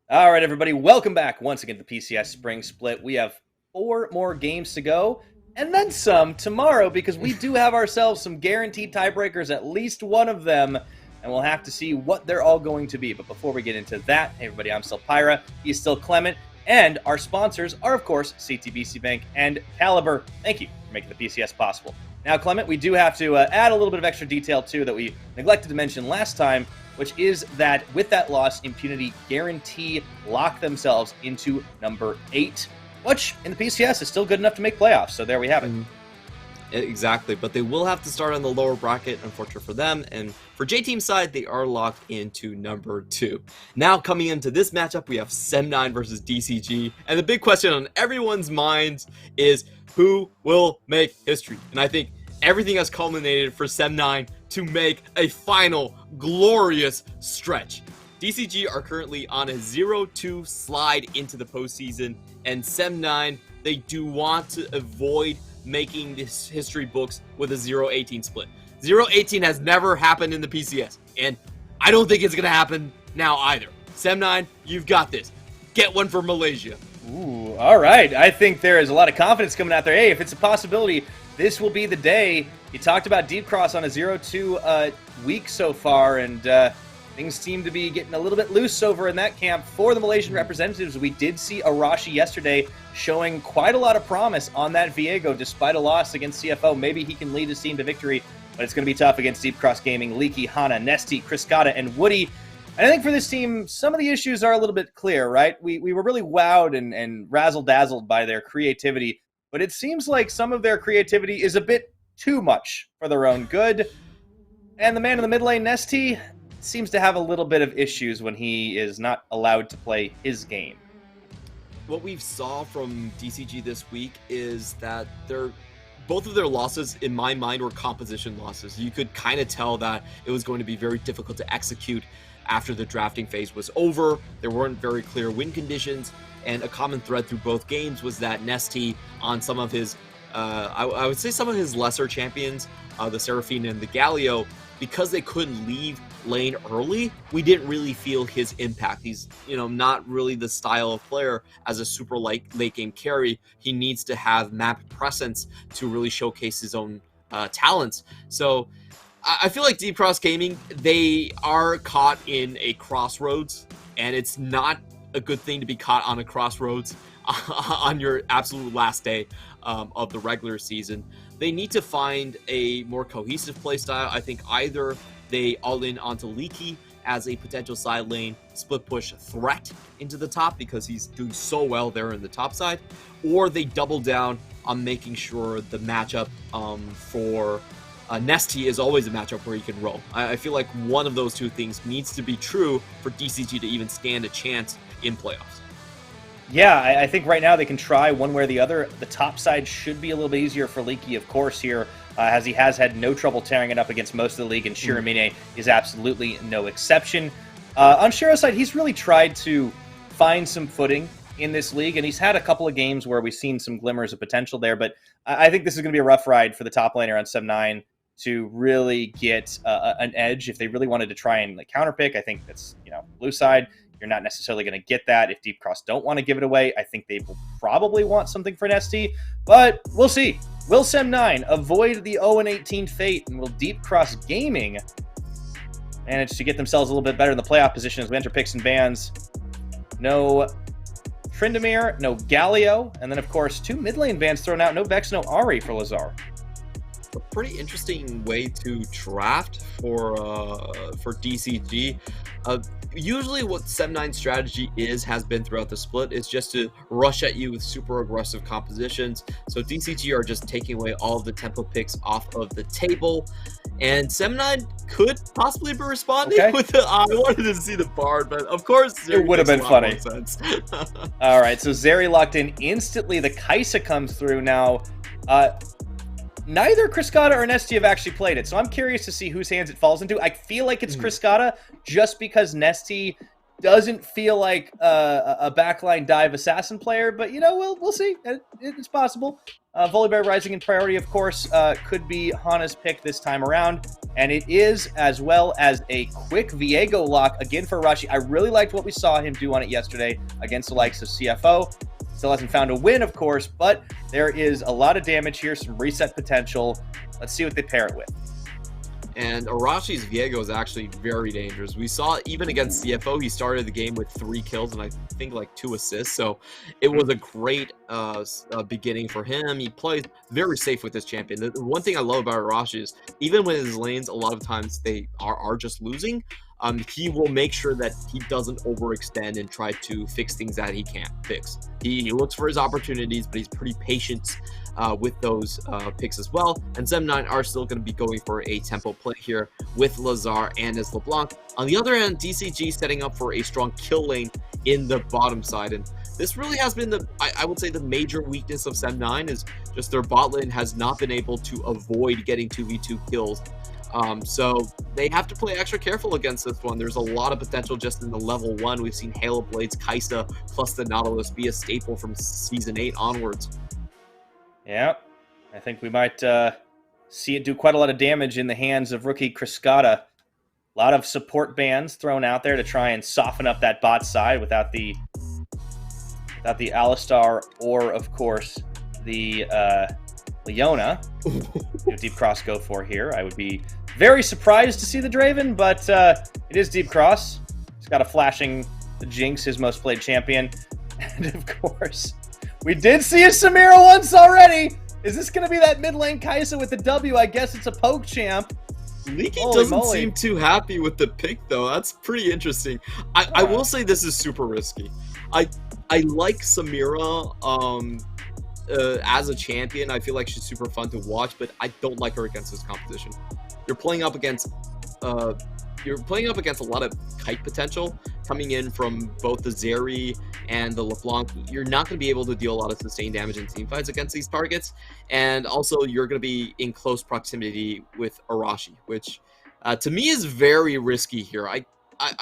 All right, everybody, welcome back once again to the PCS Spring Split. We have 4 more games to go, and then some tomorrow because we do have ourselves some guaranteed tiebreakers, at least one of them, and we'll have to see what they're all going to be. But before we get into that, hey, everybody, I'm still Pyra, he's still Clement, and our sponsors are, of course, CTBC Bank and Caliber. Thank you for making the PCS possible. Now, Clement, we do have to add a little bit of extra detail, too, that we neglected to mention last time, which is that with that loss, Impunity guarantee lock themselves into number 8, which in the PCS is still good enough to make playoffs. So there we have it. Exactly, but they will have to start on the lower bracket, unfortunate for them. And for J-Team's side, they are locked into number 2. Now coming into this matchup, we have Sem9 versus DCG. And the big question on everyone's minds is who will make history? And I think everything has culminated for Sem9 to make a final glorious stretch. DCG are currently on a 0-2 slide into the postseason, and Sem9, they do want to avoid making this history books with a 0-18 split. 0-18 has never happened in the PCS, and I don't think it's going to happen now either. Sem9, you've got this. Get one for Malaysia. Ooh, all right. I think there is a lot of confidence coming out there. Hey, if it's a possibility, this will be the day. You talked about Deep Cross on a 0-2 week so far, and things seem to be getting a little bit loose over in that camp for the Malaysian representatives. We did see Arashi yesterday showing quite a lot of promise on that Viego despite a loss against CFO. Maybe he can lead his team to victory, but it's going to be tough against Deep Cross Gaming, Leaky, Hana, Nesty, Kriskata, and Woody. And I think for this team, some of the issues are a little bit clear, right? We were really wowed and razzle-dazzled by their creativity, but it seems like some of their creativity is a bit too much for their own good. And the man in the mid lane, Nesty, seems to have a little bit of issues when he is not allowed to play his game. What we've saw from DCG this week is that both of their losses, in my mind, were composition losses. You could kind of tell that it was going to be very difficult to execute after the drafting phase was over. There weren't very clear win conditions, and a common thread through both games was that Nesty, on some of his, I would say some of his lesser champions, the Seraphine and the Galio, because they couldn't leave lane early, we didn't really feel his impact. He's, not really the style of player as a super late game carry. He needs to have map presence to really showcase his own talents. So I feel like Deep Cross Gaming, they are caught in a crossroads, and it's not a good thing to be caught on a crossroads on your absolute last day of the regular season. They need to find a more cohesive playstyle. I think either they all in onto Leaky as a potential side lane split push threat into the top because he's doing so well there in the top side, or they double down on making sure the matchup for Nesty is always a matchup where he can roll. I feel like one of those two things needs to be true for DCG to even stand a chance in playoffs. Yeah, I think right now they can try one way or the other. The top side should be a little bit easier for Leaky, of course, here, as he has had no trouble tearing it up against most of the league, and Shiramine is absolutely no exception. On Shiro's side, he's really tried to find some footing in this league, and he's had a couple of games where we've seen some glimmers of potential there, but I think this is going to be a rough ride for the top laner on Sem9 to really get an edge. If they really wanted to try and counterpick, I think that's, blue side. You're not necessarily going to get that if Deep Cross don't want to give it away. I think they will probably want something for Nesty, but we'll see. Will Sem9 avoid the 0-18 fate, and will Deep Cross Gaming manage to get themselves a little bit better in the playoff position as we enter picks and bans? No Tryndamere, no Galio, and then, of course, 2 mid lane bans thrown out. No Vex, no Ari for Lazar. A pretty interesting way to draft for DCG. Usually what Sem9's strategy has been throughout the split is just to rush at you with super aggressive compositions. So DCG are just taking away all of the tempo picks off of the table. And Sem9 could possibly be responding with the I wanted to see the Bard, but of course it would have been funny. All right, so Zeri locked in instantly. The Kaisa comes through now. Neither Kriskata or Nesty have actually played it, so I'm curious to see whose hands it falls into. I feel like it's Kriskata just because Nesty doesn't feel like a backline dive assassin player, but we'll see. It's possible. Volibear Rising in priority, of course, could be Hana's pick this time around. And it is, as well as a quick Viego lock, again for Arashi. I really liked what we saw him do on it yesterday against the likes of CFO. Still hasn't found a win, of course, but there is a lot of damage here, some reset potential. Let's see what they pair it with. And Arashi's Viego is actually very dangerous. We saw even against CFO, he started the game with 3 kills and I think like 2 assists. So it was a great beginning for him. He plays very safe with this champion. The one thing I love about Arashi is even when his lanes, a lot of times they are just losing, he will make sure that he doesn't overextend and try to fix things that he can't fix. He looks for his opportunities, but he's pretty patient with those picks as well. And Sem9 are still going to be going for a tempo play here with Lazar and as LeBlanc. On the other hand, DCG setting up for a strong kill lane in the bottom side. And this really has been I would say the major weakness of Sem9 is just their bot lane has not been able to avoid getting 2v2 kills. So they have to play extra careful against this one. There's a lot of potential just in the level 1. We've seen Halo Blades, Kaisa, plus the Nautilus be a staple from Season 8 onwards. Yeah, I think we might see it do quite a lot of damage in the hands of rookie Kriskata. A lot of support bans thrown out there to try and soften up that bot side without the Alistar or, of course, the Leona. Deep Cross go for here. I would be very surprised to see the Draven, but it is Deep Cross. He's got a flashing Jinx, his most played champion. And, of course, we did see a Samira once already. Is this going to be that mid lane Kaisa with the W? I guess it's a poke champ. Leaky doesn't seem too happy with the pick, though. That's pretty interesting. I will say this is super risky. I like Samira as a champion. I feel like she's super fun to watch, but I don't like her against this competition. You're playing up against a lot of kite potential coming in from both the Zeri and the LeBlanc. You're not going to be able to deal a lot of sustained damage in teamfights against these targets, and also you're going to be in close proximity with Arashi, which to me is very risky here. I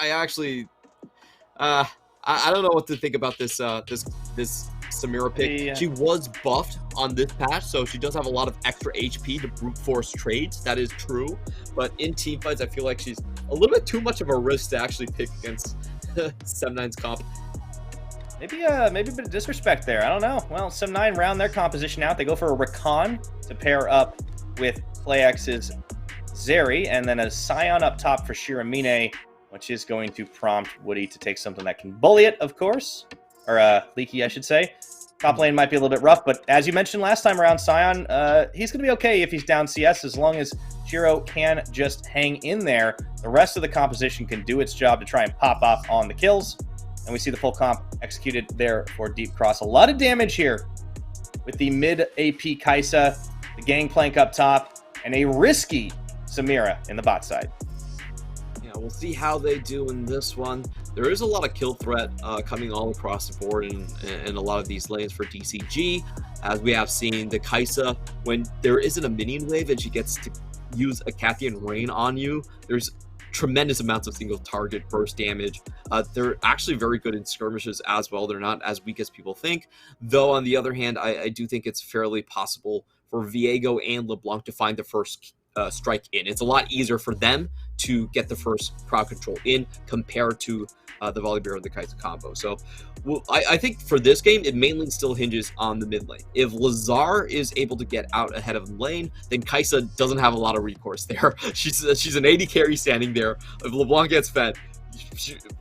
actually I don't know what to think about this this Samira pick. She was buffed on this patch, so she does have a lot of extra HP to brute force trades. That is true, but in team fights, I feel like she's a little bit too much of a risk to actually pick against Sem9's comp. Maybe a bit of disrespect there. I don't know. Well, Sem9 round their composition out. They go for a Rakan to pair up with PlayX's Zeri, and then a Scion up top for Shiramine, which is going to prompt Woody to take something that can bully it, of course. Or Leaky, I should say. Top lane might be a little bit rough, but as you mentioned last time around, Scion, he's going to be okay if he's down CS, as long as Shiro can just hang in there. The rest of the composition can do its job to try and pop off on the kills. And we see the full comp executed there for Deep Cross. A lot of damage here with the mid-AP Kaisa, the Gangplank up top, and a risky Samira in the bot side. Yeah, we'll see how they do in this one. There is a lot of kill threat coming all across the board in a lot of these lanes for DCG, as we have seen the Kaisa, when there isn't a minion wave and she gets to use a Cathian Rain on you, there's tremendous amounts of single target burst damage. They're actually very good in skirmishes as well. They're not as weak as people think, though on the other hand, I do think it's fairly possible for Viego and LeBlanc to find the first strike in. It's a lot easier for them to get the first crowd control in compared to the Volibear and the Kaisa combo. So I think for this game, it mainly still hinges on the mid lane. If Lazar is able to get out ahead of the lane, then Kaisa doesn't have a lot of recourse there. She's an AD carry standing there. If LeBlanc gets fed,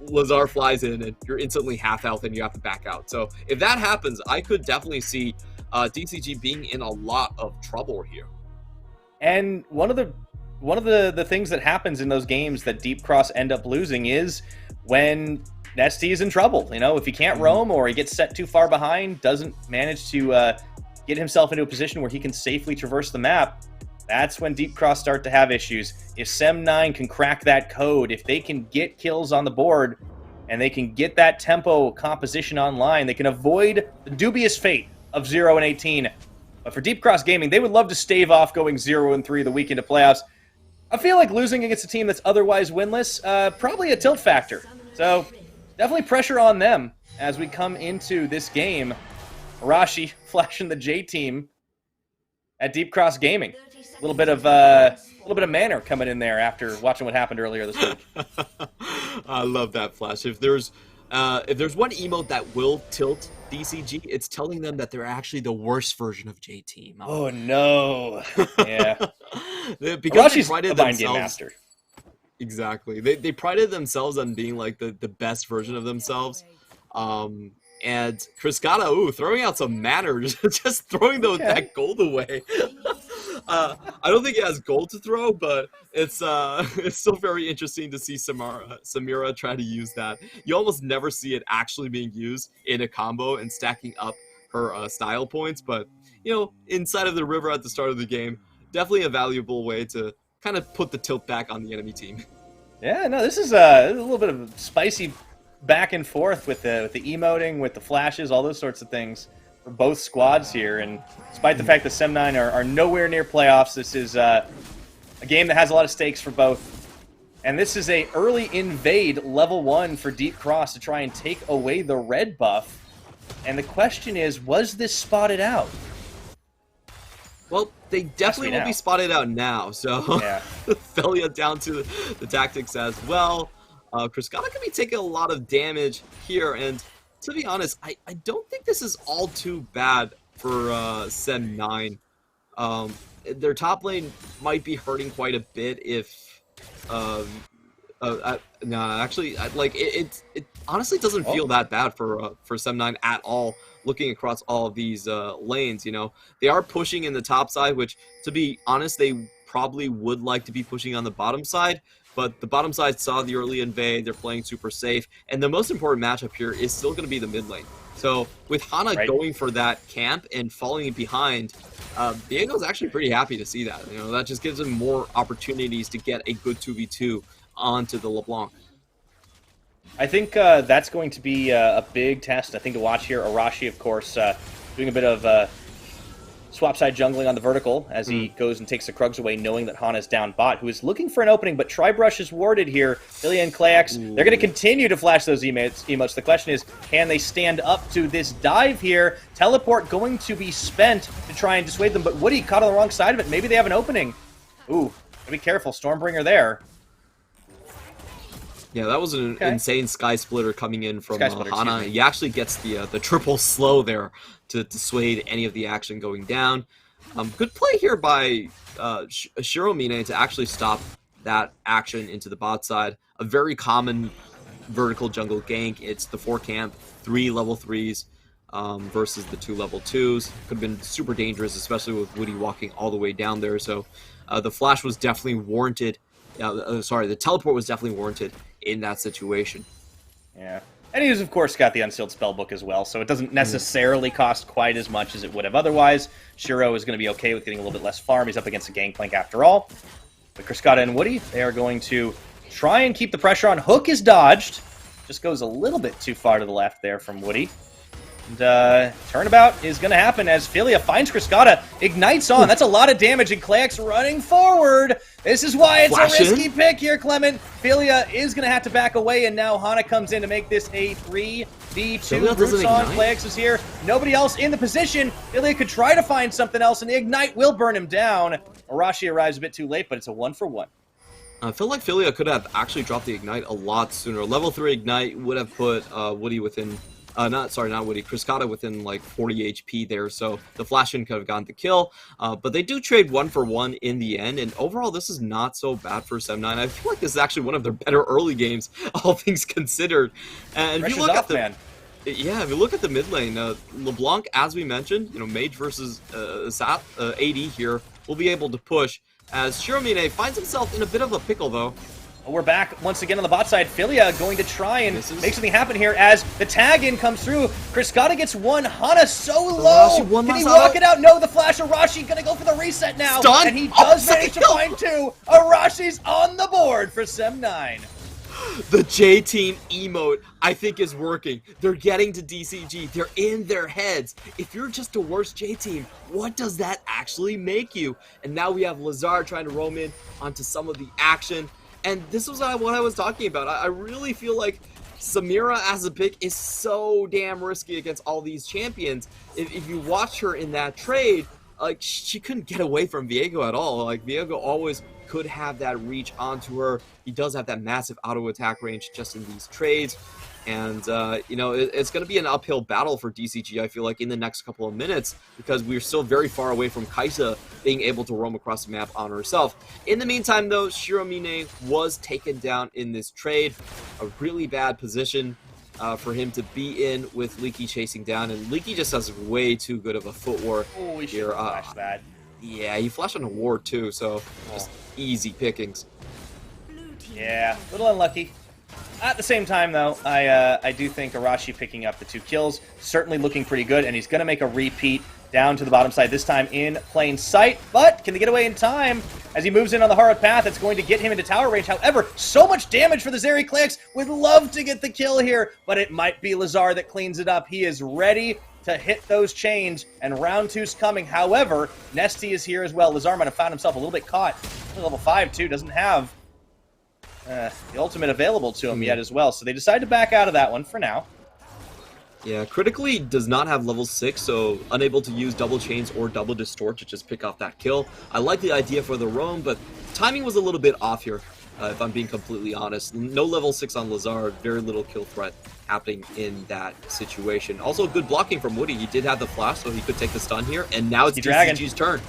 Lazar flies in and you're instantly half health and you have to back out. So if that happens, I could definitely see DCG being in a lot of trouble here. And one of the things that happens in those games that Deep Cross end up losing is when Nesty is in trouble. You know, if he can't roam or he gets set too far behind, doesn't manage to get himself into a position where he can safely traverse the map, that's when Deep Cross start to have issues. If Sem9 can crack that code, if they can get kills on the board and they can get that tempo composition online, they can avoid the dubious fate of 0 and 18. But for Deep Cross Gaming, they would love to stave off going 0 and 3 the week into playoffs. I feel like losing against a team that's otherwise winless, probably a tilt factor. So definitely pressure on them as we come into this game. Arashi flashing the J team at Deep Cross Gaming. A little bit of manner coming in there after watching what happened earlier this week. I love that Flash. If there's one emote that will tilt DCG, it's telling them that they're actually the worst version of J Team. Oh no! Yeah, because they Arashi's prided a mind game themselves. master. Exactly. They prided themselves on being like the best version of themselves. And Criscata, throwing out some manners, just throwing that gold away. I don't think he has gold to throw, but it's still very interesting to see Samira try to use that. You almost never see it actually being used in a combo and stacking up her style points, but inside of the river at the start of the game, definitely a valuable way to kind of put the tilt back on the enemy team. Yeah, no, this is a little bit of spicy back and forth with the emoting, with the flashes, all those sorts of things for both squads here. And despite the fact that Sem9 are nowhere near playoffs, this is a game that has a lot of stakes for both. And this is a early invade level 1 for Deep Cross to try and take away the red buff. And the question is, was this spotted out? Well, they definitely will be spotted out now, so yeah. Felia down to the tactics as well. Criscata could be taking a lot of damage here, and to be honest, I don't think this is all too bad for Sem9. Their top lane might be hurting quite a bit if... actually, it honestly doesn't feel that bad for Sem9 at all. Looking across all of these lanes, they are pushing in the top side, which, to be honest, they probably would like to be pushing on the bottom side. But the bottom side saw the early invade. They're playing super safe, and the most important matchup here is still going to be the mid lane. So with Hana going for that camp and falling behind, Diego's actually pretty happy to see that. That just gives him more opportunities to get a good 2v2 onto the LeBlanc. I think that's going to be a big test, I think, to watch here. Arashi, of course, doing a bit of swap side jungling on the vertical as he goes and takes the Krugs away, knowing that Hana's down bot, who is looking for an opening, but Tribrush is warded here. Filia and Klax, they're going to continue to flash those emotes. The question is, can they stand up to this dive here? Teleport going to be spent to try and dissuade them, but Woody caught on the wrong side of it. Maybe they have an opening. Ooh, gotta be careful. Stormbringer there. Yeah, that was an insane Sky Splitter coming in from Hana. He actually gets the triple slow there to dissuade any of the action going down. Good play here by Shiromine to actually stop that action into the bot side. A very common vertical jungle gank. It's the 4 camp, 3 level 3s versus the 2 level 2s. Could have been super dangerous, especially with Woody walking all the way down there. So the flash was definitely warranted. The teleport was definitely warranted in that situation. Yeah. And he's, of course, got the Unsealed Spellbook as well, so it doesn't necessarily cost quite as much as it would have otherwise. Shiro is going to be okay with getting a little bit less farm. He's up against a Gangplank after all. But Criscata and Woody, they are going to try and keep the pressure on. Hook is dodged. Just goes a little bit too far to the left there from Woody. And turnabout is going to happen as Filia finds Criscata, ignites on. That's a lot of damage, and Klax running forward. This is why it's a risky pick here, Clement. Filia is going to have to back away, and now Hana comes in to make this a 3v2. Roots on, Klax is here. Nobody else in the position. Filia could try to find something else, and the ignite will burn him down. Arashi arrives a bit too late, but it's a 1-for-1. I feel like Filia could have actually dropped the ignite a lot sooner. Level 3 ignite would have put Woody within... not Woody, Criscata within like 40 HP there, so the flash in could have gotten the kill. But they do trade 1-for-1 in the end, and overall this is not so bad for Sem9. I feel like this is actually one of their better early games, all things considered. And if you look at the if you look at the mid lane, LeBlanc, as we mentioned, Mage versus AD here, will be able to push. As Shiromine finds himself in a bit of a pickle though. We're back once again on the bot side. Filia going to try and make something happen here as the tag in comes through. Criscata gets one. Hana so low. Can he walk it out? No, the flash. Arashi going to go for the reset now. Stun. And he does manage to find 2. Arashi's on the board for Sem9. The J-Team emote, I think, is working. They're getting to DCG. They're in their heads. If you're just a worse J-Team, what does that actually make you? And now we have Lazar trying to roam in onto some of the action. And this was what I was talking about. I really feel like Samira as a pick is so damn risky against all these champions. If you watch her in that trade, like she couldn't get away from Viego at all. Like Viego always could have that reach onto her. He does have that massive auto attack range just in these trades. And, you know, it's going to be an uphill battle for DCG, I feel like, in the next couple of minutes, because we're still very far away from Kaisa being able to roam across the map on herself. In the meantime, though, Shiromine was taken down in this trade. A really bad position for him to be in with Leaky chasing down, and Leaky just has way too good of a footwork. Oh, we should flash that. Yeah, he flashed on a ward, too, so just easy pickings. Yeah, a little unlucky. At the same time, though, I do think Arashi picking up the 2 kills, certainly looking pretty good, and he's going to make a repeat down to the bottom side, this time in plain sight. But can they get away in time as he moves in on the hard path? It's going to get him into tower range. However, so much damage for the Zeri Clanks. Would love to get the kill here, but it might be Lazar that cleans it up. He is ready to hit those chains, and round 2's coming. However, Nesty is here as well. Lazar might have found himself a little bit caught. Level 5, too, doesn't have the ultimate available to him yet as well, so they decide to back out of that one for now. Yeah, critically does not have level 6, so unable to use double chains or double distort to just pick off that kill. I like the idea for the roam, but timing was a little bit off here, if I'm being completely honest. No level 6 on Lazar, very little kill threat happening in that situation. Also, good blocking from Woody. He did have the flash, so he could take the stun here, and now it's DCG's turn.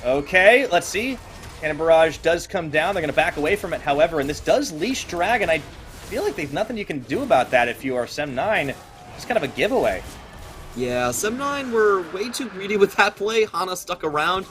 Okay, let's see. Cannon Barrage does come down. They're going to back away from it, however, and this does leash Dragon. I feel like there's nothing you can do about that if you are Sem9. It's kind of a giveaway. Yeah, Sem9 were way too greedy with that play. Hana stuck around,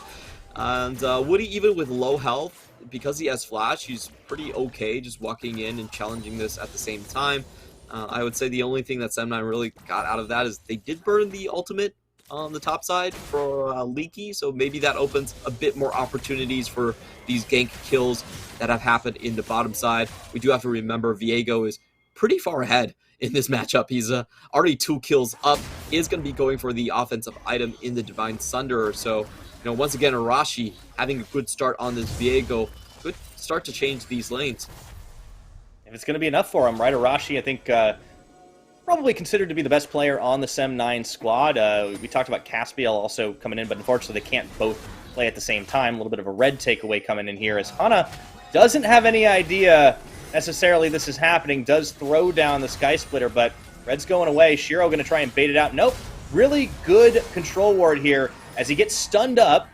and Woody, even with low health, because he has flash, he's pretty okay just walking in and challenging this at the same time. I would say the only thing that Sem9 really got out of that is they did burn the ultimate on the top side for Leaky, so maybe that opens a bit more opportunities for these gank kills that have happened in the bottom side. We do have to remember Viego is pretty far ahead in this matchup. He's already 2 kills up, is going to be going for the offensive item in the Divine Sunderer. So, you know, once again, Arashi having a good start on this Viego could start to change these lanes. If it's going to be enough for him, right? Arashi, I think, probably considered to be the best player on the Sem9 squad. We talked about Caspiel also coming in, but unfortunately they can't both play at the same time. A little bit of a red takeaway coming in here as Hana doesn't have any idea necessarily this is happening, does throw down the Sky Splitter, but red's going away. Shiro going to try and bait it out. Nope. Really good control ward here as he gets stunned up,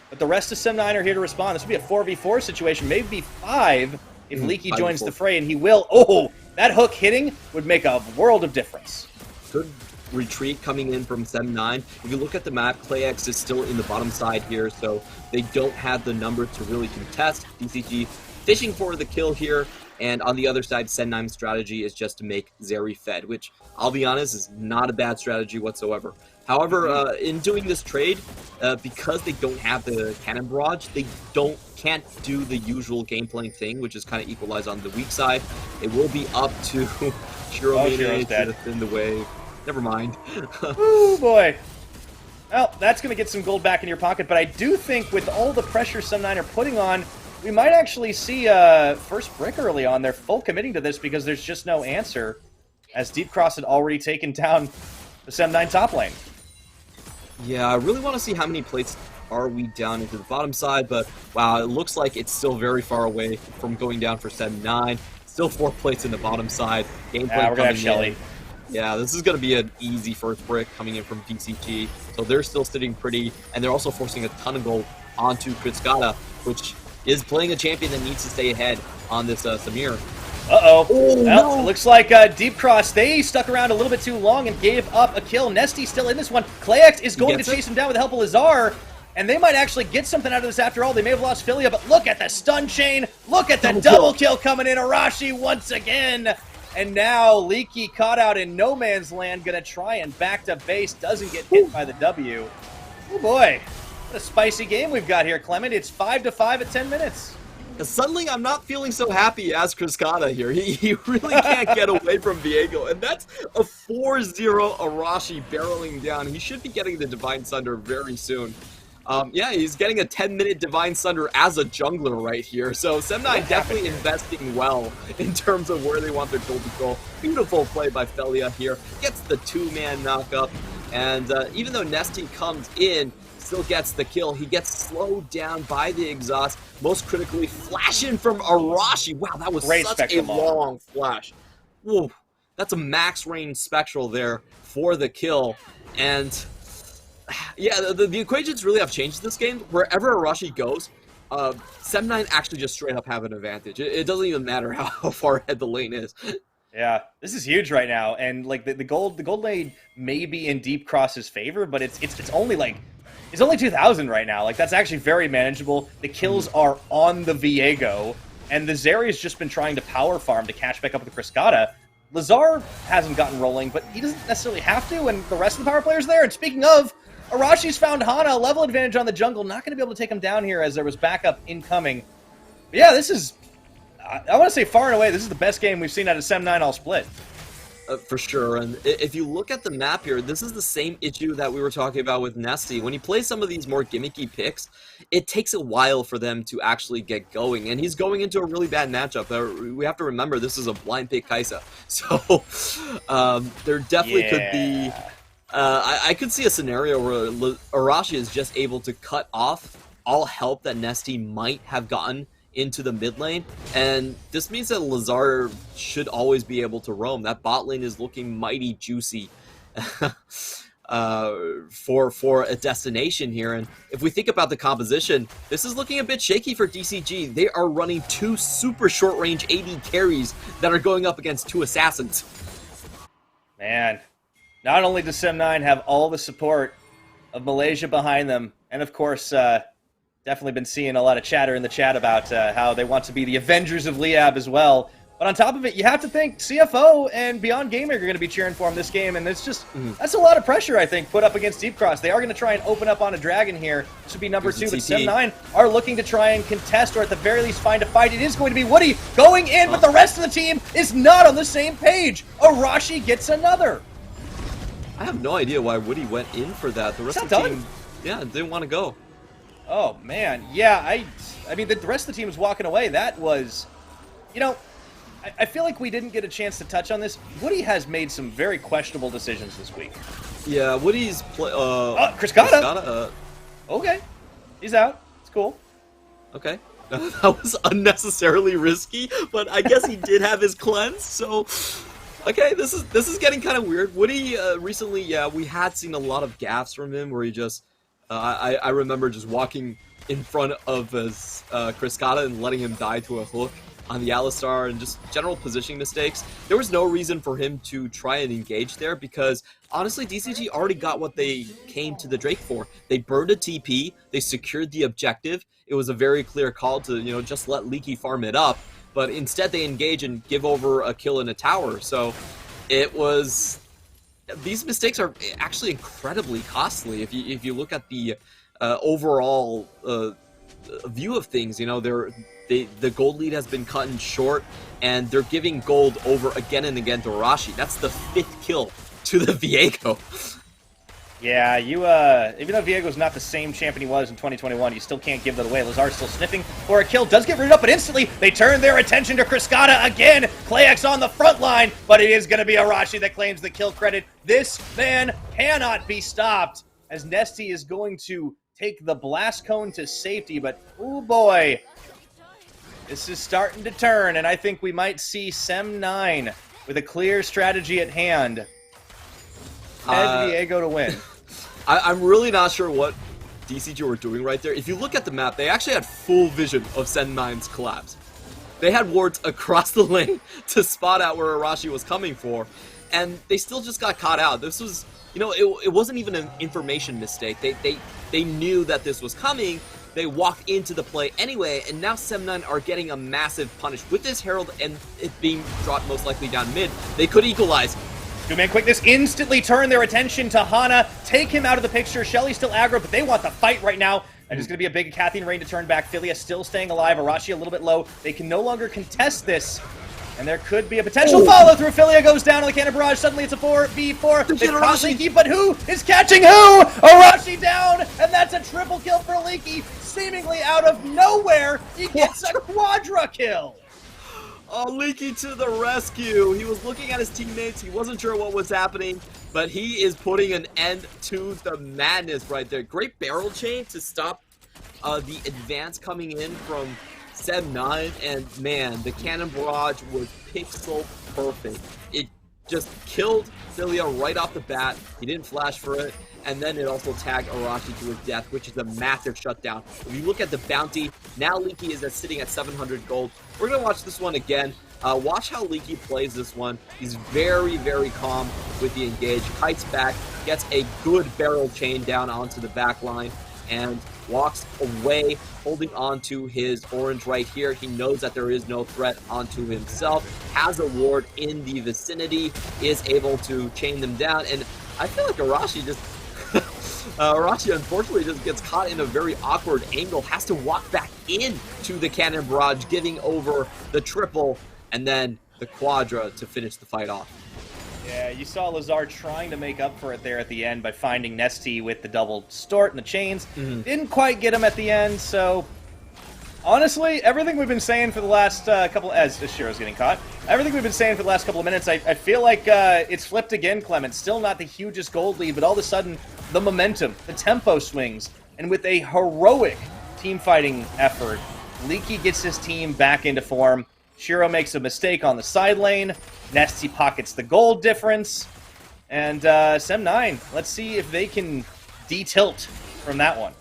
but the rest of Sem9 are here to respond. This would be a 4v4 situation, maybe 5 if Leaky joins the fray, and he will. Oh! That hook hitting would make a world of difference. Good retreat coming in from Sem9. If you look at the map, ClayX is still in the bottom side here, so they don't have the numbers to really contest. DCG fishing for the kill here, and on the other side, Sem9's strategy is just to make Zeri fed, which, I'll be honest, is not a bad strategy whatsoever. However, in doing this trade, because they don't have the cannon barrage, they can't do the usual game playing thing, which is kind of equalize on the weak side. It will be up to Shiromine to thin the wave. Never mind. Oh boy. Well, that's going to get some gold back in your pocket, but I do think with all the pressure Sem9 are putting on, we might actually see first brick early on. They're full committing to this because there's just no answer, as Deep Cross had already taken down the Sem9 top lane. Yeah, I really want to see how many plates are we down into the bottom side, but wow, it looks like it's still very far away from going down for Sem9. Still 4 plates in the bottom side. Gameplay we're going to have Shelly. Yeah, this is going to be an easy first brick coming in from DCG. So they're still sitting pretty, and they're also forcing a ton of gold onto Kritzkata, which is playing a champion that needs to stay ahead on this Samir. Uh-oh. Well, it looks like Deep Cross, they stuck around a little bit too long and gave up a kill. Nesty still in this one. ClayX is going to chase him down with the help of Lazar, and they might actually get something out of this after all. They may have lost Philia, but look at the stun chain. Look at the double kill coming in. Arashi once again. And now Leaky caught out in no man's land, going to try and back to base. Doesn't get hit by the W. Oh boy. What a spicy game we've got here, Clement. It's 5-5 at 10 minutes. Suddenly, I'm not feeling so happy as Kritzkata here. He really can't get away from Viego, and that's a 4-0 Arashi barreling down. He should be getting the Divine Sunder very soon. Yeah, he's getting a 10-minute Divine Sunder as a jungler right here. So Sem9 definitely investing well in terms of where they want their gold to go. Beautiful play by Philia here. Gets the 2-man knockup. And even though Nesty comes in, still gets the kill. He gets slowed down by the exhaust. Most critically, flash in from Arashi. Wow, that was Great such a long flash. Whoa, that's a max range spectral there for the kill. And yeah, the equations really have changed this game. Wherever Arashi goes, Sem9 actually just straight up have an advantage. It doesn't even matter how far ahead the lane is. Yeah, this is huge right now, and like the gold lane may be in Deep Cross's favor, but it's only like it's only 2,000 right now. Like that's actually very manageable. The kills are on the Viego, and the Zeri's just been trying to power farm to catch back up with the Friscata. Lazar hasn't gotten rolling, but he doesn't necessarily have to, and the rest of the power players there. And speaking of, Arashi's found Hana, a level advantage on the jungle. Not going to be able to take him down here as there was backup incoming. But yeah, this is, I want to say far and away, this is the best game we've seen out of Sem9 all split. For sure, and if you look at the map here, this is the same issue that we were talking about with Nesty. When he plays some of these more gimmicky picks, it takes a while for them to actually get going, and he's going into a really bad matchup. We have to remember this is a blind pick Kaisa, so there definitely could be... I could see a scenario where Arashi is just able to cut off all help that Nesty might have gotten into the mid lane, and this means that Lazar should always be able to roam. That bot lane is looking mighty juicy for a destination here. And if we think about the composition, this is looking a bit shaky for DCG. They are running 2 super short range AD carries that are going up against 2 assassins. Man, not only does Sem9 have all the support of Malaysia behind them, and of course, definitely been seeing a lot of chatter in the chat about how they want to be the Avengers of Liab as well. But on top of it, you have to think CFO and Beyond Gaming are going to be cheering for him this game, and it's just, that's a lot of pressure, I think, put up against Deep Cross. They are going to try and open up on a Dragon here. This would be number 2, but Sem9 are looking to try and contest, or at the very least find a fight. It is going to be Woody going in, but the rest of the team is not on the same page. Arashi gets another. I have no idea why Woody went in for that. The rest of the team, yeah, didn't want to go. Oh, man. Yeah, I mean, the rest of the team was walking away. That was, you know, I feel like we didn't get a chance to touch on this. Woody has made some very questionable decisions this week. Yeah, Woody's Friscata. Okay. He's out. It's cool. Okay. That was unnecessarily risky, but I guess he did have his cleanse, so... Okay, this is getting kind of weird. Woody, recently, yeah, we had seen a lot of gaffes from him where he just... I remember just walking in front of his Friscata and letting him die to a hook on the Alistar and just general positioning mistakes. There was no reason for him to try and engage there because, honestly, DCG already got what they came to the Drake for. They burned a TP, they secured the objective. It was a very clear call to, you know, just let Leaky farm it up. But instead they engage and give over a kill in a tower. So it was... These mistakes are actually incredibly costly. If you look at the overall view of things, you know, the gold lead has been cut in short, and they're giving gold over again and again to Arashi. That's the 5th kill to the Viego. Yeah, even though Viego's not the same champion he was in 2021, you still can't give that away. Lazar's still sniffing for a kill, does get rooted up, but instantly they turn their attention to Friscata again. Klayax on the front line, but it is going to be Arashi that claims the kill credit. This man cannot be stopped, as Nesty is going to take the blast cone to safety, but oh boy, this is starting to turn, and I think we might see Sem9 with a clear strategy at hand. Head Viego to win. I'm really not sure what DCG were doing right there. If you look at the map, they actually had full vision of Sem9's collapse. They had wards across the lane to spot out where Arashi was coming for, and they still just got caught out. This was, you know, it wasn't even an information mistake. They knew that this was coming. They walked into the play anyway, and now Sem9 are getting a massive punish. With this Herald and it being dropped most likely down mid, they could equalize. Two-man quickness instantly turn their attention to Hana, take him out of the picture. Shelly's still aggro, but they want the fight right now. And it's going to be a big Cathy and Rain to turn back. Philia still staying alive. Arashi a little bit low. They can no longer contest this. And there could be a potential follow-through. Philia goes down on the cannon barrage. Suddenly it's a 4v4. They've caught Leaky, but who is catching who? Arashi down, and that's a triple kill for Leaky. Seemingly out of nowhere, he gets a quadra kill. Oh, Leaky to the rescue. He was looking at his teammates. He wasn't sure what was happening, but he is putting an end to the madness right there. Great barrel chain to stop the advance coming in from Seb9, and man, the cannon barrage was pixel perfect. It just killed Filia right off the bat. He didn't flash for it, and then it also tagged Arashi to his death, which is a massive shutdown. If you look at the bounty, now Leaky is sitting at 700 gold. We're going to watch this one again. Watch how Leaky plays this one. He's very, very calm with the engage. Kites back, gets a good barrel chain down onto the back line, and walks away, holding on to his orange right here. He knows that there is no threat onto himself, has a ward in the vicinity, is able to chain them down, and I feel like Arashi just... Arashi unfortunately just gets caught in a very awkward angle, has to walk back in to the cannon barrage, giving over the triple, and then the quadra to finish the fight off. Yeah, you saw Lazar trying to make up for it there at the end by finding Nesty with the double stort and the chains. Didn't quite get him at the end, so honestly, everything we've been saying for the last couple, as Shiro's getting caught, everything we've been saying for the last couple of minutes, I feel like it's flipped again, Clement. Still not the hugest gold lead, but all of a sudden, the momentum, the tempo swings, and with a heroic team fighting effort, Leaky gets his team back into form. Shiro makes a mistake on the side lane. Nesty pockets the gold difference. And Sem9, let's see if they can de-tilt from that one.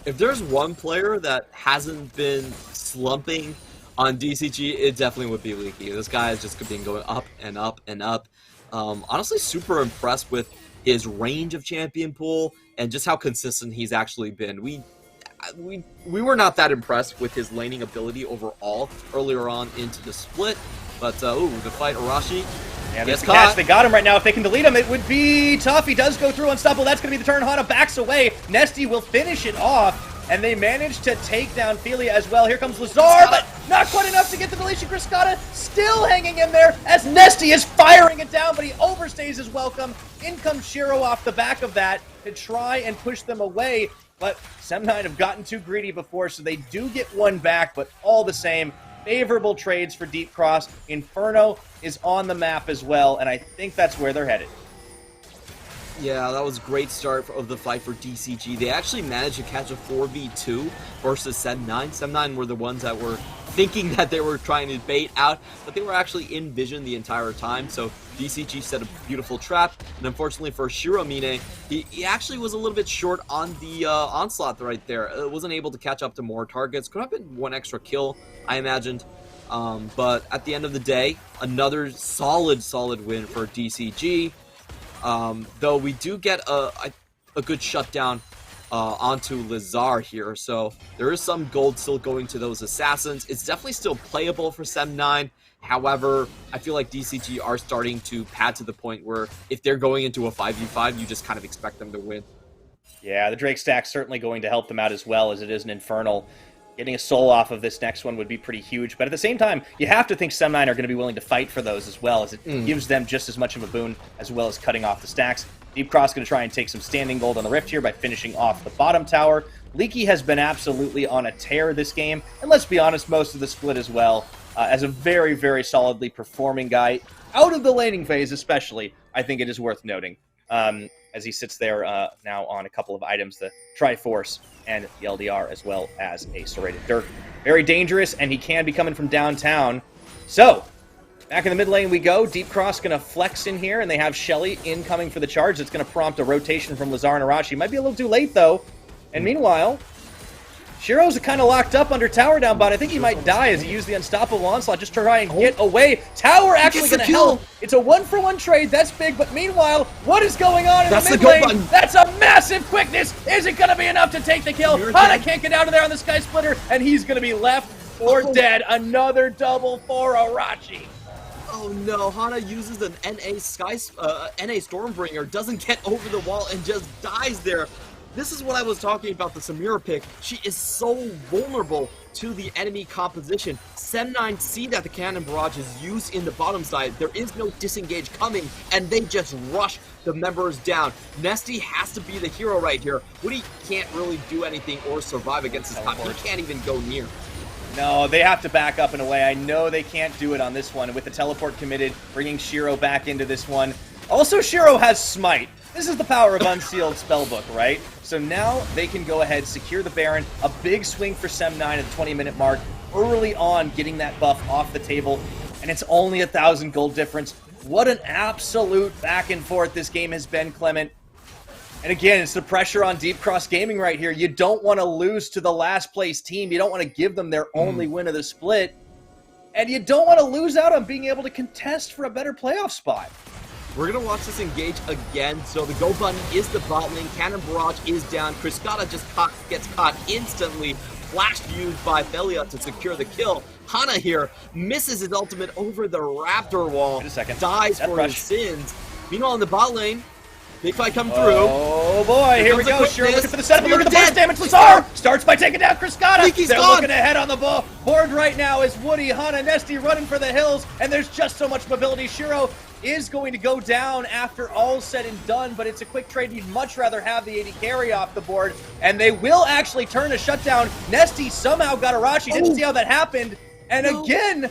If there's one player that hasn't been slumping on DCG, it definitely would be Leaky. This guy has just been going up and up and up. Honestly, super impressed with his range of champion pool and just how consistent he's actually been. We were not that impressed with his laning ability overall earlier on into the split, but ooh, the fight Arashi. Yeah, there's the catch. They got him right now. If they can delete him, it would be tough. He does go through unstoppable. That's going to be the turn. Hana backs away. Nesty will finish it off, and they manage to take down Filia as well. Here comes Lazar, but not quite enough to get the deletion. Griscata still hanging in there as Nesty is firing it down, but he overstays his welcome. In comes Shiro off the back of that to try and push them away. But Sem9 have gotten too greedy before, so they do get one back, but all the same, favorable trades for Deep Cross. Inferno is on the map as well, and I think that's where they're headed. Yeah, that was a great start of the fight for DCG. They actually managed to catch a 4v2 versus Sem9. Sem9 were the ones that were thinking that they were trying to bait out, but they were actually in vision the entire time, so DCG set a beautiful trap, and unfortunately for Shiromine, he actually was a little bit short on the onslaught right there. Wasn't able to catch up to more targets. Could have been one extra kill, I imagined. But at the end of the day, another solid win for DCG. Though we do get a good shutdown onto Lazar here, so there is some gold still going to those assassins. It's definitely still playable for Sem9. However, I feel like DCG are starting to pad to the point where if they're going into a 5v5, you just kind of expect them to win. Yeah, the Drake stack's certainly going to help them out as well, as it is an Infernal. Getting a soul off of this next one would be pretty huge, but at the same time, you have to think Sem9 are going to be willing to fight for those as well, as it gives them just as much of a boon as well as cutting off the stacks. Deep Cross going to try and take some standing gold on the Rift here by finishing off the bottom tower. Leaky has been absolutely on a tear this game, and let's be honest, most of the split as well. As a very solidly performing guy, out of the laning phase especially, I think it is worth noting. As he sits there now on a couple of items, the Triforce and the LDR, as well as a Serrated Dirk. Very dangerous, and he can be coming from downtown. So, back in the mid lane we go. Deep Cross going to flex in here, and they have Shelly incoming for the charge. That's going to prompt a rotation from Lazar and Arashi. Might be a little too late, though. And meanwhile, Shiro's kind of locked up under tower down bot. I think he might die as he used the unstoppable onslaught just to try and get away. Tower actually going to help. It's a 1-for-1 trade. That's big. But meanwhile, what is going on in the mid lane? That's a massive quickness. Is it going to be enough to take the kill? Hana can't get out of there on the Sky Splitter, and he's going to be left for dead. Another double for Arashi. Oh no, Hana uses an NA Stormbringer, doesn't get over the wall, and just dies there. This is what I was talking about, the Samira pick. She is so vulnerable to the enemy composition. Sem9 see that the cannon barrage is used in the bottom side. There is no disengage coming, and they just rush the members down. Nesty has to be the hero right here. Woody can't really do anything or survive against his top. He can't even go near. No, they have to back up in a way. I know they can't do it on this one. With the teleport committed, bringing Shiro back into this one. Also, Shiro has Smite. This is the power of Unsealed Spellbook, right? So now they can go ahead, secure the Baron. A big swing for Sem9 at the 20-minute mark. Early on, getting that buff off the table. And it's only 1,000 gold difference. What an absolute back and forth this game has been, Clement. And again, it's the pressure on Deep Cross Gaming right here. You don't want to lose to the last place team. You don't want to give them their only win of the split. And you don't want to lose out on being able to contest for a better playoff spot. We're going to watch this engage again. So the go button is the bot lane. Cannon Barrage is down. Kriskata just gets caught instantly. Flash used by Felia to secure the kill. Hana here misses his ultimate over the Raptor wall. Wait a second. Dies Death for rush. his sins. Meanwhile, in the bot lane, big fight come through. Oh boy, here we go. Shiro looking for the setup. Look at the Dead. burst damage. Lazar starts by taking down Kriskata. Leaky's They're gone. looking ahead on the board right now as Woody, Hana, Nesty running for the hills, and there's just so much mobility. Shiro is going to go down after all's said and done, but it's a quick trade. You'd much rather have the AD carry off the board, and they will actually turn a shutdown. Nesty somehow got Arashi. Didn't see how that happened, and again,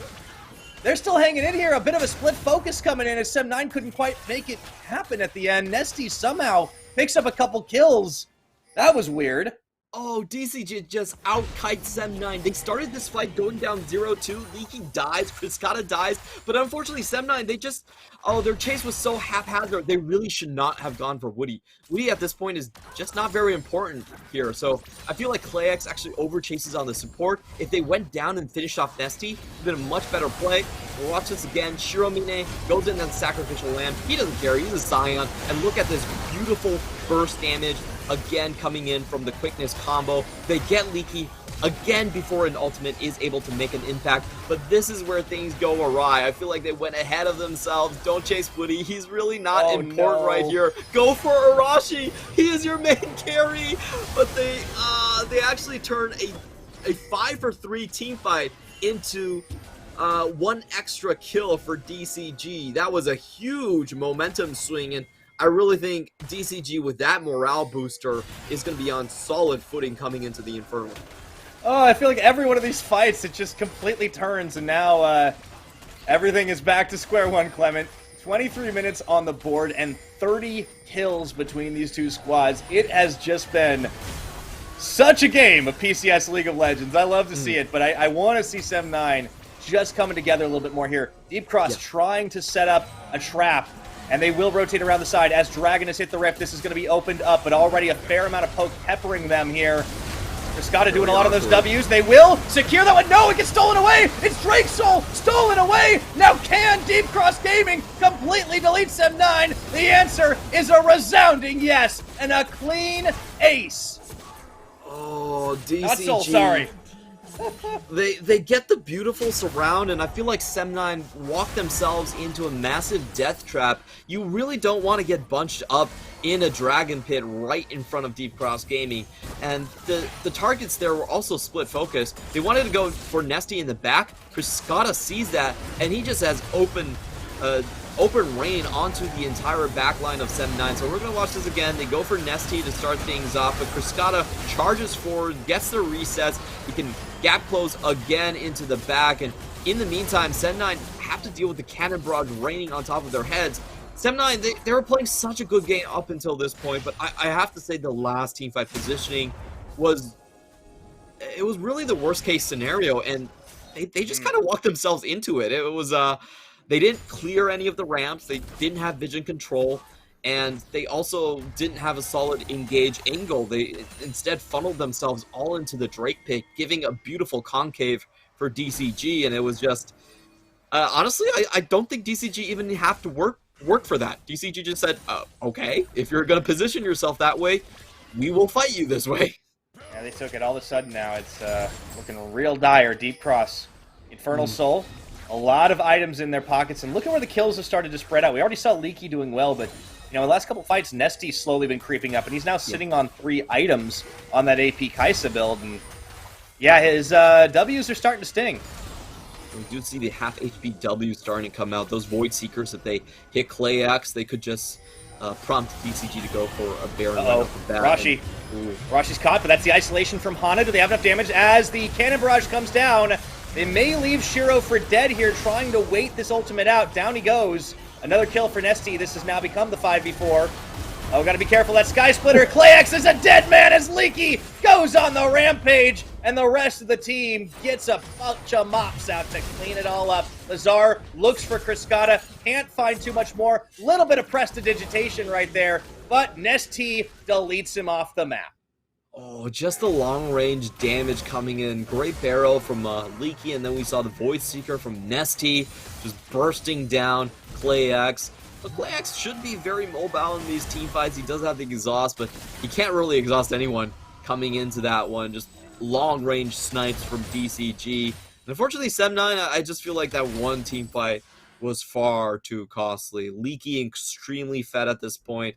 they're still hanging in here. A bit of a split focus coming in as Sem9 couldn't quite make it happen at the end. Nesty somehow picks up a couple kills. That was weird. Oh, DCG just out-kites Sem9. They started this fight going down 0-2. Leaky dies, Kriskata dies, but unfortunately Sem9, they just... Oh, their chase was so haphazard. They really should not have gone for Woody. Woody at this point is just not very important here, so I feel like ClayX actually over-chases on the support. If they went down and finished off Nesty, it would have been a much better play. We'll watch this again. Shiromine goes in on Sacrificial Lamb. He doesn't care. He's a Scion. And look at this beautiful burst damage again coming in from the quickness combo. They get Leaky again before an ultimate is able to make an impact, but this is where things go awry. I feel like they went ahead of themselves. Don't chase Woody. He's really not important right here. Go for Arashi. He is your main carry, but they actually turn a 5-for-3 team fight into one extra kill for DCG. That was a huge momentum swing, and I really think DCG with that morale booster is going to be on solid footing coming into the Infernal. Oh, I feel like every one of these fights, it just completely turns, and now everything is back to square one, Clement. 23 minutes on the board and 30 kills between these two squads. It has just been such a game of PCS League of Legends. I love to see it, but I want to see Sem9 just coming together a little bit more here. Deep Cross trying to set up a trap, and they will rotate around the side. As Dragon has hit the rift, this is going to be opened up, but already a fair amount of poke peppering them here. Kriskata doing a lot of those W's. They will secure that one. No, it gets stolen away. It's Drake's Soul stolen away. Now can Deep Cross Gaming completely delete Sem9? The answer is a resounding yes and a clean ace. Oh, DCG. Not Soul, sorry. They get the beautiful surround, and I feel like Sem9 walked themselves into a massive death trap. You really don't want to get bunched up in a dragon pit right in front of Deep Cross Gaming, and the targets there were also split focus. They wanted to go for Nesty in the back. Kriskata sees that, and he just has open rain onto the entire back line of Sem9. So we're going to watch this again. They go for Nesty to start things off, but Kriskata charges forward, gets the resets. He can gap close again into the back, and in the meantime, Sem9 have to deal with the cannon barrage raining on top of their heads. Sem9, they were playing such a good game up until this point, but I have to say the last teamfight positioning was really the worst case scenario, and they just kind of walked themselves into it. It was they didn't clear any of the ramps, they didn't have vision control, and they also didn't have a solid engage angle. They instead funneled themselves all into the Drake pick, giving a beautiful concave for DCG, and it was just honestly, I don't think DCG even have to work for that. DCG just said, okay, if you're going to position yourself that way, we will fight you this way. Yeah, they took it all of a sudden now. It's looking real dire. Deep Cross, Infernal Soul, a lot of items in their pockets, and look at where the kills have started to spread out. We already saw Leaky doing well, but you know, in the last couple fights, Nesty's slowly been creeping up, and he's now sitting on 3 items on that AP Kaisa build, and yeah, his W's are starting to sting. We do see the half HP W starting to come out. Those Void Seekers, if they hit ClayX, they could just prompt DCG to go for a Baron right off the bat. Rashi. Rashi's caught, but that's the isolation from Hana. Do they have enough damage? As the Cannon Barrage comes down, they may leave Shiro for dead here, trying to wait this ultimate out. Down he goes. Another kill for Nesty. This has now become the 5v4. Oh, gotta be careful. That Sky Splitter. Clayx is a dead man as Leaky goes on the rampage, and the rest of the team gets a bunch of mops out to clean it all up. Lazar looks for Criscata. Can't find too much more. Little bit of prestidigitation right there, but Nesty deletes him off the map. Oh, just the long-range damage coming in. Great barrel from Leaky, and then we saw the Void Seeker from Nesty just bursting down Clayx. But Clayx should be very mobile in these team fights. He does have the exhaust, but he can't really exhaust anyone coming into that one. Just long-range snipes from DCG. And unfortunately, Sem9, I just feel like that one team fight was far too costly. Leaky extremely fed at this point.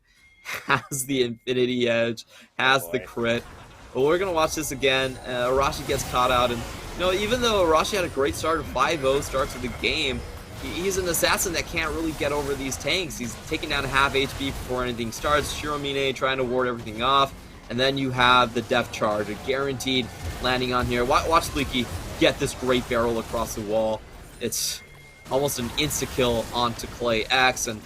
Has the Infinity Edge, has the crit. But we're going to watch this again. Arashi gets caught out. And, you know, even though Arashi had a great start, 5-0 starts of the game, he's an assassin that can't really get over these tanks. He's taking down half HP before anything starts. Shiromine trying to ward everything off. And then you have the Death Charge, a guaranteed landing on here. Watch Leaky get this great barrel across the wall. It's almost an insta-kill onto Clayx. And,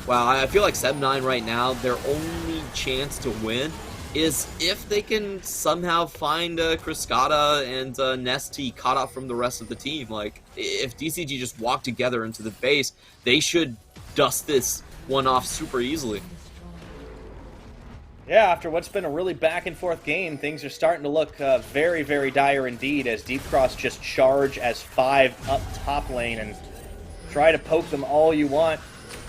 wow, I feel like Sem9 right now, their only chance to win is if they can somehow find Criscata and Nesty caught up from the rest of the team. Like, if DCG just walk together into the base, they should dust this one off super easily. Yeah, after what's been a really back-and-forth game, things are starting to look very, very dire indeed as Deep Cross just charge as 5 up top lane and try to poke them all you want.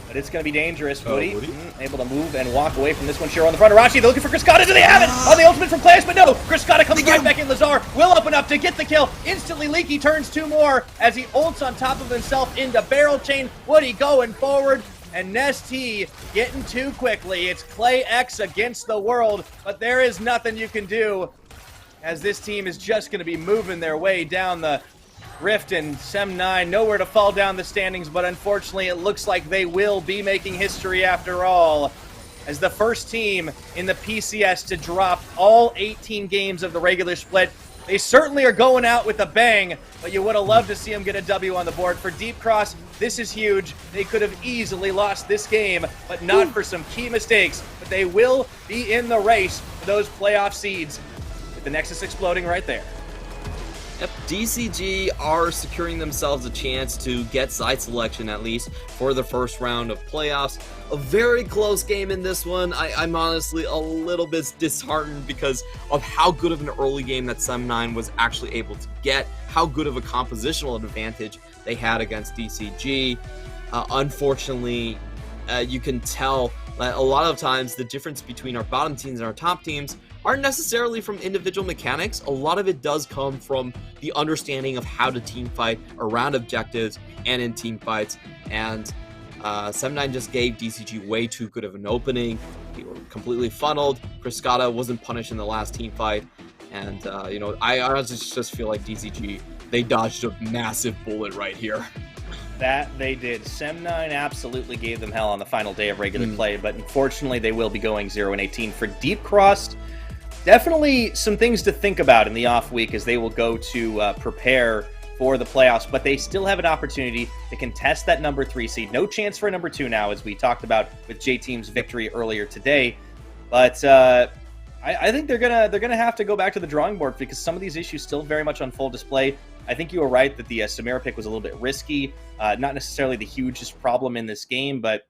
But it's going to be dangerous. Woody able to move and walk away from this one. Shiro on the front. Arashi, they're looking for Criscata. Do they have it? On the ultimate from Clayx, but no. Criscata comes right back in. Lazar will open up to get the kill. Instantly, Leaky turns 2 more as he ults on top of himself into barrel chain. Woody going forward. And Nesty getting too quickly. It's Clayx against the world. But there is nothing you can do as this team is just going to be moving their way down the Rift, and Sem9 nowhere to fall down the standings, but unfortunately it looks like they will be making history after all, as the first team in the PCS to drop all 18 games of the regular split. They certainly are going out with a bang, but you would have loved to see them get a W on the board. For Deep Cross, this is huge. They could have easily lost this game, but not for some key mistakes. But they will be in the race for those playoff seeds, with the Nexus exploding right there. Yep, DCG are securing themselves a chance to get side selection, at least, for the first round of playoffs. A very close game in this one. I'm honestly a little bit disheartened because of how good of an early game that Sem9 was actually able to get, how good of a compositional advantage they had against DCG. Unfortunately, you can tell that a lot of times the difference between our bottom teams and our top teams aren't necessarily from individual mechanics. A lot of it does come from the understanding of how to team fight around objectives and in team fights. And Sem9 just gave DCG way too good of an opening. They were completely funneled. Criscata wasn't punished in the last team fight. And, you know, I honestly just feel like DCG, they dodged a massive bullet right here. That they did. Sem9 absolutely gave them hell on the final day of regular play, but unfortunately they will be going 0-18. For Deep Cross, definitely some things to think about in the off week as they will go to prepare for the playoffs, but they still have an opportunity to contest that number 3 seed. No chance for a number 2 now, as we talked about with J-Team's victory earlier today. But I think they're gonna have to go back to the drawing board because some of these issues still very much on full display. I think you were right that the Samira pick was a little bit risky, not necessarily the hugest problem in this game, but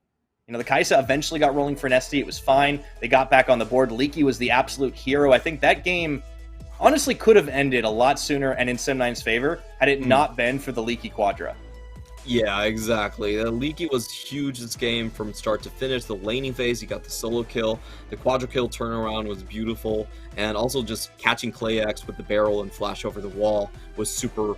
you know, the Kai'Sa eventually got rolling for Nesty. It was fine. They got back on the board. Leaky was the absolute hero. I think that game honestly could have ended a lot sooner and in Sem9's favor had it not been for the Leaky Quadra. Yeah, exactly. Leaky was huge this game from start to finish. The laning phase, he got the solo kill. The quadra kill turnaround was beautiful. And also just catching Clayx with the barrel and flash over the wall was super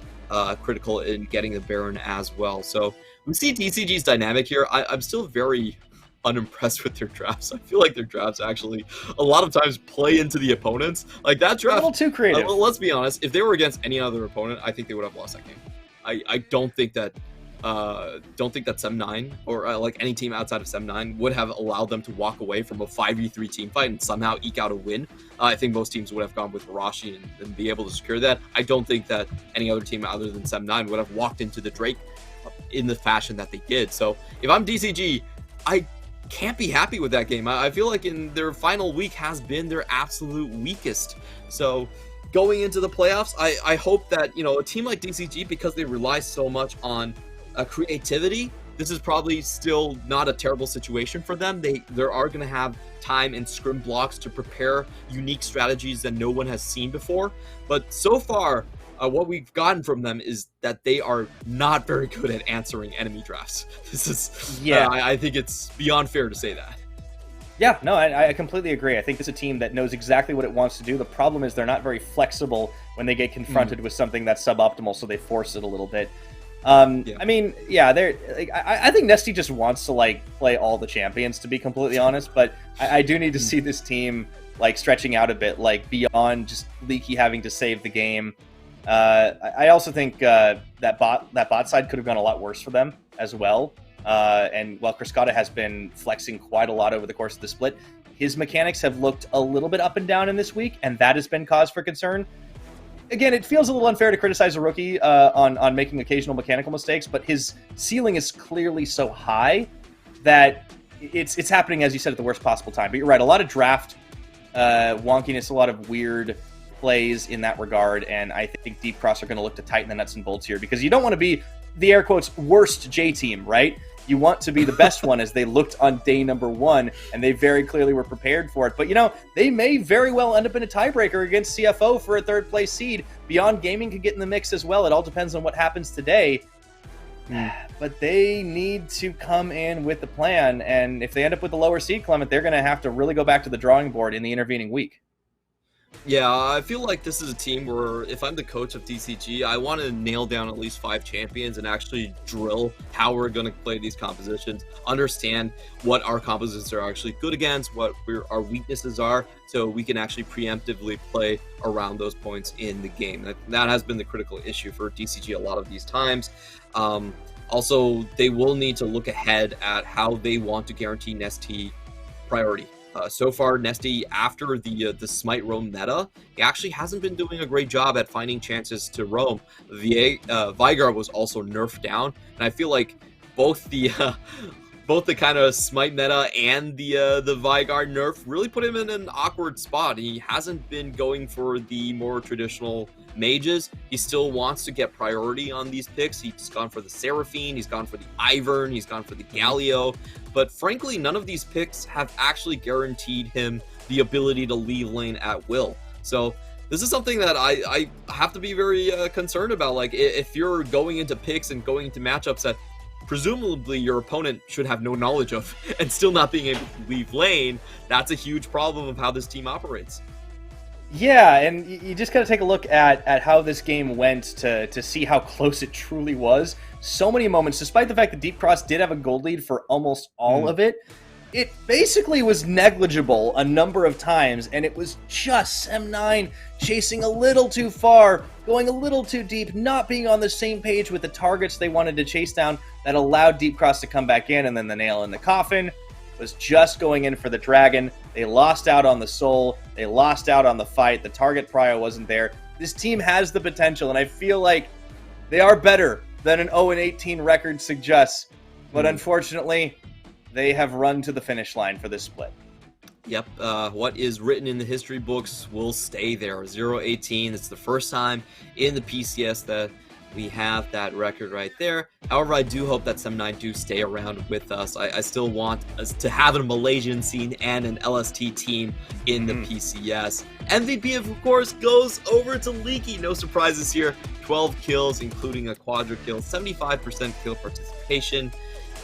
critical in getting the Baron as well. So we see DCG's dynamic here. I'm still very unimpressed with their drafts. I feel like their drafts actually a lot of times play into the opponents. Like that draft, a little too creative. Let's be honest. If they were against any other opponent, I think they would have lost that game. I don't think that Sem9 or like any team outside of Sem9 would have allowed them to walk away from a 5v3 team fight and somehow eke out a win. I think most teams would have gone with Arashi and be able to secure that. I don't think that any other team other than Sem9 would have walked into the Drake in the fashion that they did. So if I'm DCG, I can't be happy with that game. I feel like in their final week has been their absolute weakest. So going into the playoffs, I hope that, you know, a team like DCG, because they rely so much on creativity, this is probably still not a terrible situation for them. There are going to have time and scrim blocks to prepare unique strategies that no one has seen before. But so far, what we've gotten from them is that they are not very good at answering enemy drafts. This is, I think it's beyond fair to say that. Yeah, no, I completely agree. I think it's a team that knows exactly what it wants to do. The problem is they're not very flexible when they get confronted with something that's suboptimal, so they force it a little bit. I mean, they're like, I think Nesty just wants to like play all the champions, to be completely honest. But I do need to see this team like stretching out a bit, like beyond just Leaky having to save the game. I also think that bot side could have gone a lot worse for them as well. And while Criscata has been flexing quite a lot over the course of the split, his mechanics have looked a little bit up and down in this week, and that has been cause for concern. Again, it feels a little unfair to criticize a rookie on making occasional mechanical mistakes, but his ceiling is clearly so high that it's happening, as you said, at the worst possible time. But you're right, a lot of draft wonkiness, a lot of weird plays in that regard, and I think Deep Cross are going to look to tighten the nuts and bolts here, because you don't want to be the air quotes worst J team, right? You want to be the best one, as they looked on day number 1, and they very clearly were prepared for it. But, you know, they may very well end up in a tiebreaker against CFO for a third-place seed. Beyond Gaming could get in the mix as well. It all depends on what happens today. But they need to come in with the plan, and if they end up with the lower seed, Clement, they're going to have to really go back to the drawing board in the intervening week. Yeah, I feel like this is a team where if I'm the coach of DCG, I want to nail down at least 5 champions and actually drill how we're going to play these compositions, understand what our compositions are actually good against, what our weaknesses are, so we can actually preemptively play around those points in the game. That has been the critical issue for DCG a lot of these times. Also, they will need to look ahead at how they want to guarantee Nesty priority. So far, Nesty, after the Smite roam meta, he actually hasn't been doing a great job at finding chances to roam. Vigar was also nerfed down, and I feel like both the kind of Smite meta and the Vigar nerf really put him in an awkward spot. He hasn't been going for the more traditional mages. He still wants to get priority on these picks. He's gone for the Seraphine, he's gone for the Ivern, he's gone for the Galio, but frankly, none of these picks have actually guaranteed him the ability to leave lane at will. So this is something that I have to be very concerned about. Like, if you're going into picks and going into matchups that presumably your opponent should have no knowledge of and still not being able to leave lane, that's a huge problem of how this team operates. Yeah, and you just got to take a look at how this game went to see how close it truly was. So many moments, despite the fact that Deep Cross did have a gold lead for almost all of it, it basically was negligible a number of times, and it was just M9 chasing a little too far, going a little too deep, not being on the same page with the targets they wanted to chase down that allowed Deep Cross to come back in, and then the nail in the coffin was just going in for the dragon. They lost out on the soul. They lost out on the fight. The target prio wasn't there. This team has the potential, and I feel like they are better than an 0-18 record suggests. But unfortunately, they have run to the finish line for this split. Yep, what is written in the history books will stay there. 0-18, it's the first time in the PCS that we have that record right there. However, I do hope that Sem9 do stay around with us. I still want us to have a Malaysian scene and an LST team in the PCS. MVP, of course, goes over to Leaky. No surprises here. 12 kills, including a quadra kill, 75% kill participation.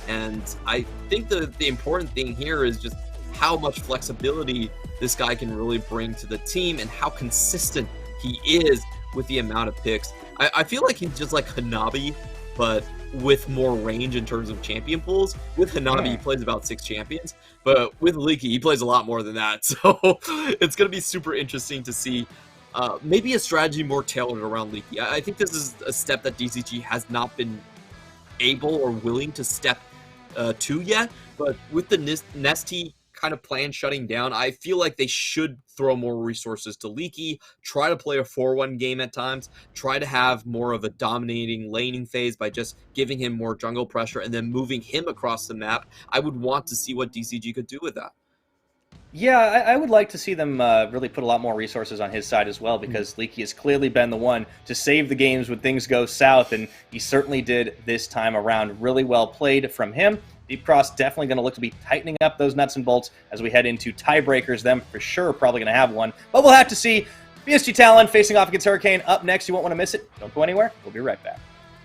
And I think the important thing here is just how much flexibility this guy can really bring to the team and how consistent he is with the amount of picks. I feel like he's just like Hanabi, but with more range in terms of champion pools. With Hanabi, he plays about 6 champions, but with Leaky, he plays a lot more than that. So it's going to be super interesting to see maybe a strategy more tailored around Leaky. I think this is a step that DCG has not been able or willing to step to yet, but with the Nesty kind of plan shutting down. I feel like they should throw more resources to Leaky, try to play a 4-1 game at times, try to have more of a dominating laning phase by just giving him more jungle pressure and then moving him across the map. I would want to see what DCG could do with that. Yeah, I would like to see them really put a lot more resources on his side as well, because Leaky has clearly been the one to save the games when things go south, and he certainly did this time around. Really well played from him. Deep Cross definitely going to look to be tightening up those nuts and bolts as we head into tiebreakers. Them for sure probably going to have one, but we'll have to see. PSG Talon facing off against Hurricane up next. You won't want to miss it. Don't go anywhere. We'll be right back.